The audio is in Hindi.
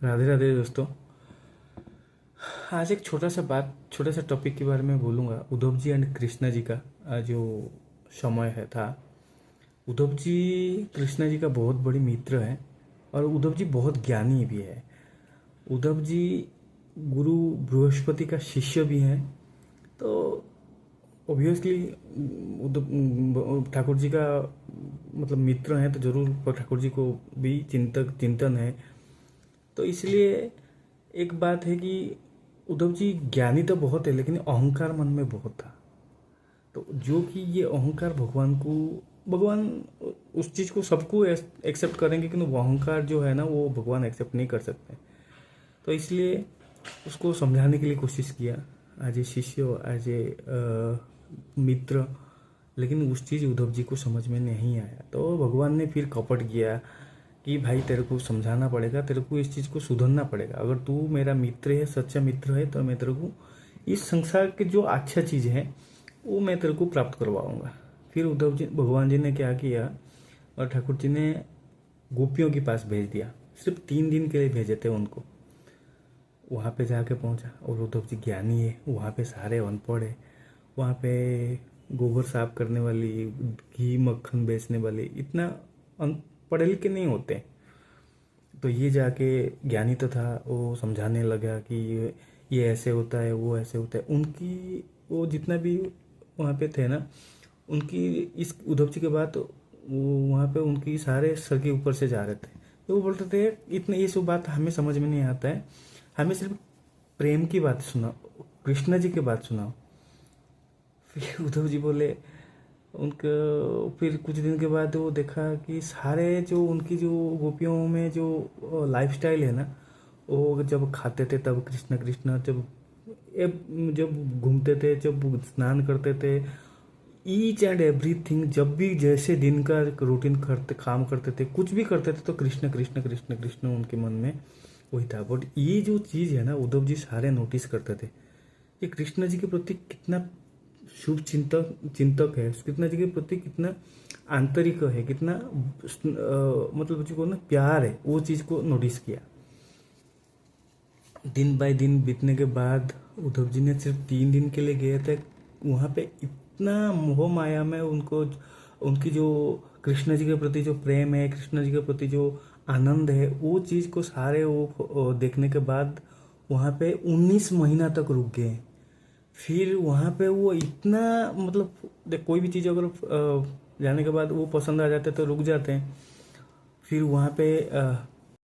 राधे राधे दोस्तों। आज एक छोटा सा टॉपिक के बारे में बोलूँगा। उद्धव जी एंड कृष्णा जी का जो समय है था। उद्धव जी कृष्णा जी का बहुत बड़ी मित्र है और उद्धव जी बहुत ज्ञानी भी है। उद्धव जी गुरु बृहस्पति का शिष्य भी हैं। तो ऑब्वियसली उद्धव ठाकुर जी का मतलब मित्र हैं, तो जरूर ठाकुर जी को भी चिंतन है। तो इसलिए एक बात है कि उद्धव जी ज्ञानी तो बहुत है, लेकिन अहंकार मन में बहुत था। तो जो कि ये अहंकार भगवान उस चीज़ को सबको एक्सेप्ट करेंगे, लेकिन वो अहंकार जो है ना, वो भगवान एक्सेप्ट नहीं कर सकते। तो इसलिए उसको समझाने के लिए कोशिश किया एज ए शिष्य, एज ए मित्र। लेकिन उस चीज़ उद्धव जी को समझ में नहीं आया, तो भगवान ने फिर कपट किया कि भाई तेरे को समझाना पड़ेगा, तेरे को इस चीज़ को सुधरना पड़ेगा। अगर तू मेरा मित्र है, सच्चा मित्र है, तो मैं तेरे को इस संसार के जो अच्छा चीज़ है वो मैं तेरे को प्राप्त करवाऊंगा। फिर उद्धव जी भगवान जी ने क्या किया, और ठाकुर जी ने गोपियों के पास भेज दिया। सिर्फ 3 दिन के लिए भेजे थे उनको। वहाँ पे जाके पहुँचा, और उद्धव जी ज्ञानी है, वहाँ पे सारे अनपढ़ है। वहाँ पे गोबर साफ करने वाली, घी मक्खन बेचने वाली इतना पढ़े लिखे नहीं होते। तो ये जाके ज्ञानी तो था, वो समझाने लगा कि ये ऐसे होता है, वो ऐसे होता है। उनकी वो जितना भी वहाँ पे थे ना, उनकी इस उद्धव जी के बाद वो वहाँ पे उनकी सारे सर के ऊपर से जा रहे थे। तो वो बोलते थे इतने ये सब बात हमें समझ में नहीं आता है, हमें सिर्फ प्रेम की बात सुनाओ, कृष्ण जी की बात सुनाओ। फिर उद्धव जी बोले उनका। फिर कुछ दिन के बाद वो देखा कि सारे जो उनकी जो गोपियों में जो लाइफस्टाइल है ना, वो जब खाते थे तब कृष्ण कृष्ण, जब घूमते थे, जब स्नान करते थे, ईच एंड एवरीथिंग, जब भी जैसे दिन का रूटीन करते काम करते थे, कुछ भी करते थे, तो कृष्ण कृष्ण कृष्ण कृष्ण उनके मन में वही था। बट ये जो चीज़ है ना, उद्धव जी सारे नोटिस करते थे कि कृष्ण जी के प्रति कितना शुभ चिंतक है, कृष्ण जी के प्रति कितना आंतरिक है, कितना मतलब जो ना प्यार है, वो चीज़ को नोटिस किया। दिन बाय दिन बीतने के बाद उद्धव जी ने सिर्फ 3 दिन के लिए गए थे। वहाँ पे इतना मोह माया में उनको, उनकी जो कृष्ण जी के प्रति जो प्रेम है, कृष्ण जी के प्रति जो आनंद है, वो चीज़ को सारे वो देखने के बाद वहाँ पे 19 महीना तक रुक गए। फिर वहाँ पे वो इतना मतलब देख, कोई भी चीज़ अगर जाने के बाद वो पसंद आ जाते तो रुक जाते हैं। फिर वहाँ पे